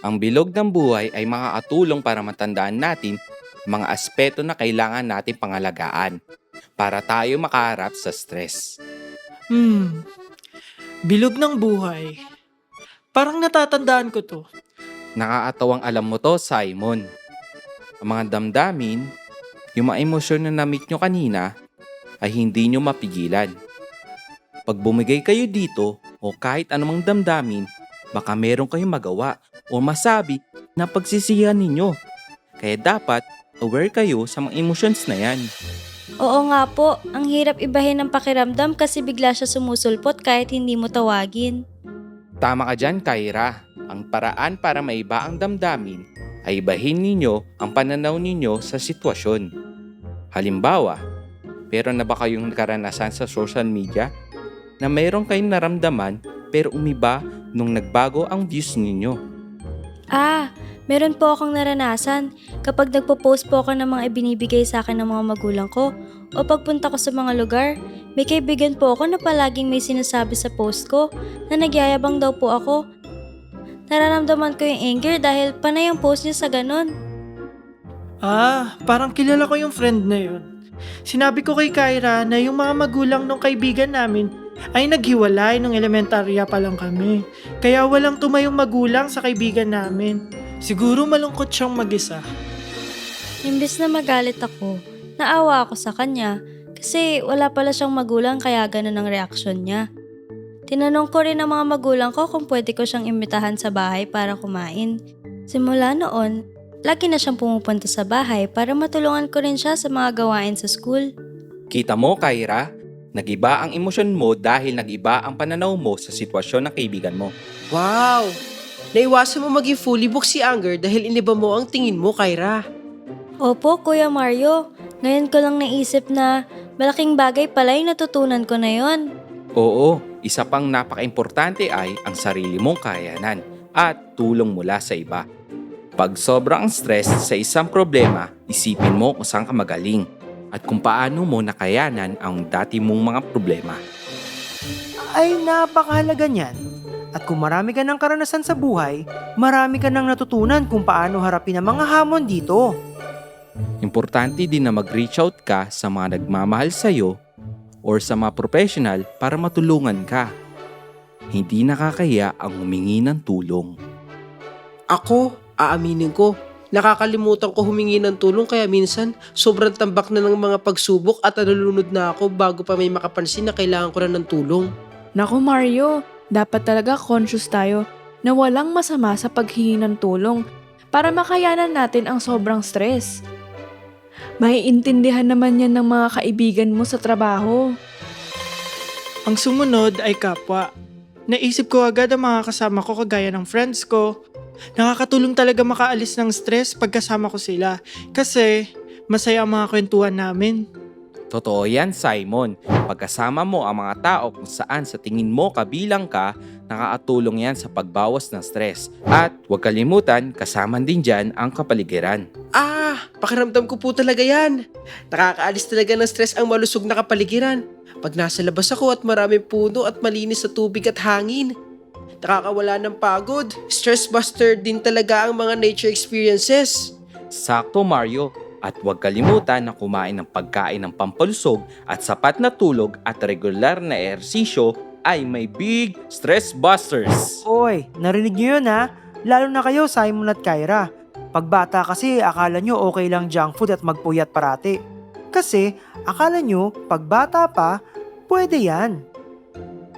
Ang bilog ng buhay ay makakatulong para matandaan natin ang mga aspeto na kailangan natin pangalagaan para tayo makaharap sa stress. Bilog ng buhay. Parang natatandaan ko to. Nakakatawang alam mo to, Simon. Ang mga damdamin, yung mga emosyon na na-meet nyo kanina, ay hindi nyo mapigilan. Pag bumigay kayo dito o kahit anumang damdamin, baka meron kayong magawa o masabi na pagsisihan ninyo. Kaya dapat aware kayo sa mga emotions na yan. Oo nga po, ang hirap ibahin ng pakiramdam kasi bigla siya sumusulpot kahit hindi mo tawagin. Tama ka dyan, Kyra. Ang paraan para maiba ang damdamin ay ibahin ninyo ang pananaw ninyo sa sitwasyon. Halimbawa, meron na ba kayong karanasan sa social media na mayroon kayong naramdaman pero umiba nung nagbago ang views ninyo? Meron po akong naranasan kapag nagpo-post po ako ng mga ibinibigay sa akin ng mga magulang ko o pagpunta ko sa mga lugar. May kaibigan po ako na palaging may sinasabi sa post ko na nagyayabang daw po ako. Nararamdaman ko yung anger dahil panay ang post niya sa ganun. Parang kilala ko yung friend na yun. Sinabi ko kay Kyra na yung mga magulang ng kaibigan namin ay naghiwalay nung elementarya pa lang kami. Kaya walang tumayong magulang sa kaibigan namin. Siguro malungkot siyang mag-isa. Imbes na magalit ako, naawa ako sa kanya kasi wala pala siyang magulang kaya ganun ang reaksyon niya. Tinanong ko rin ang mga magulang ko kung pwede ko siyang imbitahan sa bahay para kumain. Simula noon, lagi na siyang pumupunta sa bahay para matulungan ko rin siya sa mga gawain sa school. Kita mo, Kyra, nag-iba ang emosyon mo dahil nag-iba ang pananaw mo sa sitwasyon ng kaibigan mo. Wow! Naiwasan mo maging fully booked si Anger dahil iniba mo ang tingin mo, Kyra. Opo, Kuya Mario. Ngayon ko lang naisip na malaking bagay pala yung natutunan ko na yon. Oo, isa pang napaka-importante ay ang sarili mong kayanan at tulong mula sa iba. Pag sobrang stress sa isang problema, isipin mo kung saan ka magaling at kung paano mo nakayanan ang dati mong mga problema. Ay napakahalaga niyan. At kung marami ka ng karanasan sa buhay, marami ka nang natutunan kung paano harapin ang mga hamon dito. Importante din na mag-reach out ka sa mga nagmamahal sa'yo or sa mga professional para matulungan ka. Hindi nakakahiya ang humingi ng tulong. Ako, aaminin ko, nakakalimutan ko humingi ng tulong kaya minsan sobrang tambak na ng mga pagsubok at nalulunod na ako bago pa may makapansin na kailangan ko na ng tulong. Naku Mario, dapat talaga conscious tayo na walang masama sa paghingi ng tulong para makayanan natin ang sobrang stress. Maiintindihan naman yan ng mga kaibigan mo sa trabaho. Ang sumunod ay kapwa. Naisip ko agad ang mga kasama ko kagaya ng friends ko. Nakakatulong talaga makaalis ng stress pagkasama ko sila kasi masaya ang mga kwentuhan namin. Totoo yan, Simon. Pagkasama mo ang mga tao kung saan sa tingin mo kabilang ka, nakakatulong yan sa pagbawas ng stress. At huwag kalimutan, kasama din dyan ang kapaligiran. Pakiramdam ko po talaga yan. Nakakaalis talaga ng stress ang malusog na kapaligiran. Pag nasa labas ako at maraming puno at malinis na tubig at hangin. Nakakawala ng pagod. Stress buster din talaga ang mga nature experiences. Sakto, Mario. At huwag kalimutan na kumain ng pagkain ng pampalusog at sapat na tulog at regular na ehersisyo ay may big stress busters. Oy, narinig niyo yun ha? Lalo na kayo, Simon at Kyra. Pagbata kasi akala nyo okay lang junk food at magpuyat parati. Kasi akala nyo pagbata pa, pwede yan.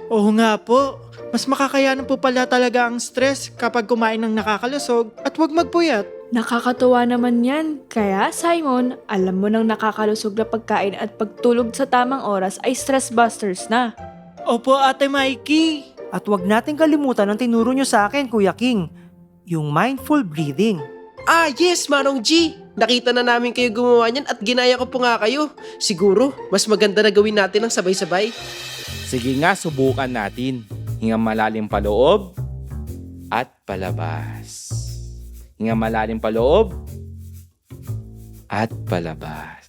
Oo nga po, mas makakayanan po pala talaga ang stress kapag kumain ng nakakalusog at huwag magpuyat. Nakakatuwa naman yan. Kaya Simon, alam mo nang nakakalusog na pagkain at pagtulog sa tamang oras ay stress busters na. Opo, Ate Mikey. At huwag natin kalimutan ang tinuro nyo sa akin, Kuya King. Yung mindful breathing. Yes, Manong G. Nakita na namin kayo gumawa niyan at ginaya ko po nga kayo. Siguro, mas maganda na gawin natin ang sabay-sabay. Sige nga, subukan natin. Hinga malalim paloob at palabas. Hinga malalim paloob at palabas.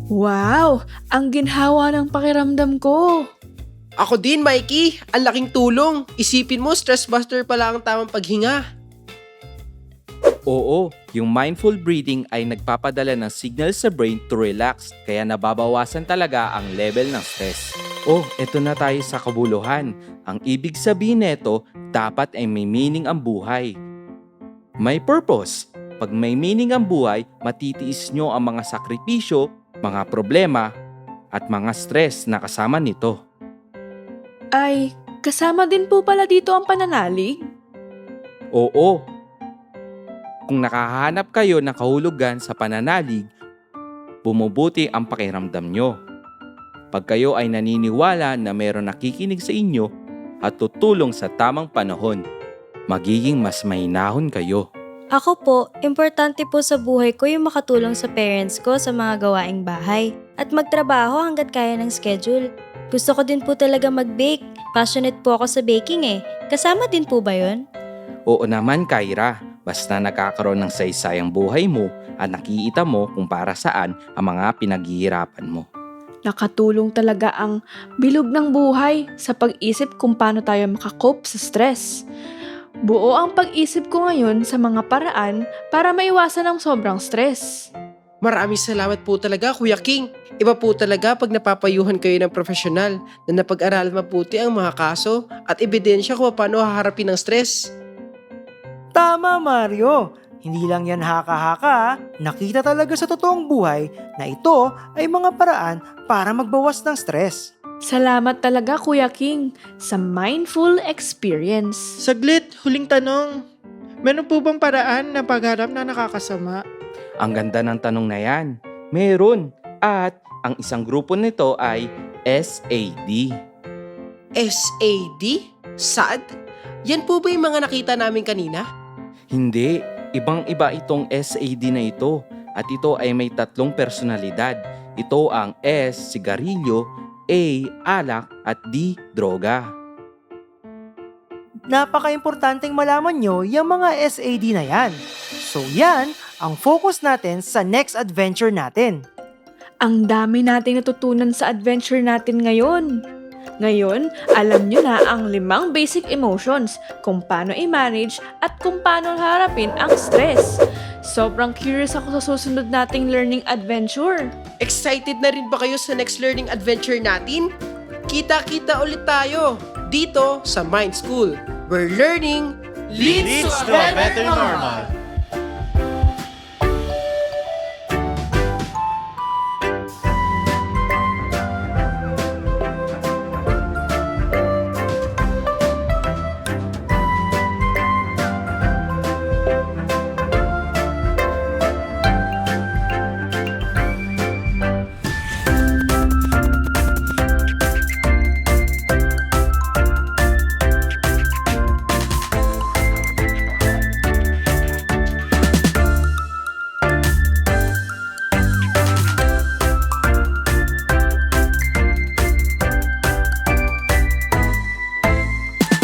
Wow! Ang ginhawa ng pakiramdam ko! Ako din, Mikey. Ang laking tulong. Isipin mo, stress buster pala ang tamang paghinga. Oo, yung mindful breathing ay nagpapadala ng signal sa brain to relax kaya nababawasan talaga ang level ng stress. Oh, eto na tayo sa kabuluhan. Ang ibig sabihin nito, dapat ay may meaning ang buhay. May purpose. Pag may meaning ang buhay, matitiis nyo ang mga sakripisyo, mga problema, at mga stress na kasama nito. Ay, kasama din po pala dito ang pananalig? Oo. Kung nakahanap kayo ng kahulugan sa pananalig, bumubuti ang pakiramdam nyo. Pag kayo ay naniniwala na mayroong nakikinig sa inyo at tutulong sa tamang panahon, magiging mas mahinahon kayo. Ako po, importante po sa buhay ko yung makatulong sa parents ko sa mga gawaing bahay at magtrabaho hanggat kaya ng schedule. Gusto ko din po talaga mag-bake. Passionate po ako sa baking eh. Kasama din po ba yun? Oo naman, Kyra. Basta nakakaroon ng saysayang buhay mo at nakikita mo kung para saan ang mga pinaghihirapan mo. Nakatulong talaga ang bilog ng buhay sa pag-isip kung paano tayo makakope sa stress. Buo ang pag-isip ko ngayon sa mga paraan para maiwasan ang sobrang stress. Maraming salamat po talaga, Kuya King. Iba po talaga pag napapayuhan kayo ng profesional na napag-aralan mabuti ang mga kaso at ebidensya kung paano haharapin ang stress. Tama, Mario. Hindi lang yan haka-haka. Nakita talaga sa totoong buhay na ito ay mga paraan para magbawas ng stress. Salamat talaga Kuya King sa mindful experience. Saglit, huling tanong. Meron po bang paraan na pagharap na nakakasama? Ang ganda ng tanong na yan. Meron. At ang isang grupo nito ay SAD. SAD? SAD? Yan po ba yung mga nakita namin kanina? Hindi, ibang-iba itong SAD na ito at ito ay may 3 personalidad. Ito ang S, sigarilyo, A, alak at D, droga. Napaka-importanteng malaman nyo yung mga SAD na yan. So yan ang focus natin sa next adventure natin. Ang dami nating natutunan sa adventure natin ngayon. Ngayon, alam nyo na ang 5 basic emotions, kung paano i-manage at kung paano harapin ang stress. Sobrang curious ako sa susunod nating learning adventure. Excited na rin ba kayo sa next learning adventure natin? Kita-kita ulit tayo dito sa Mind School, where learning leads to a better normal.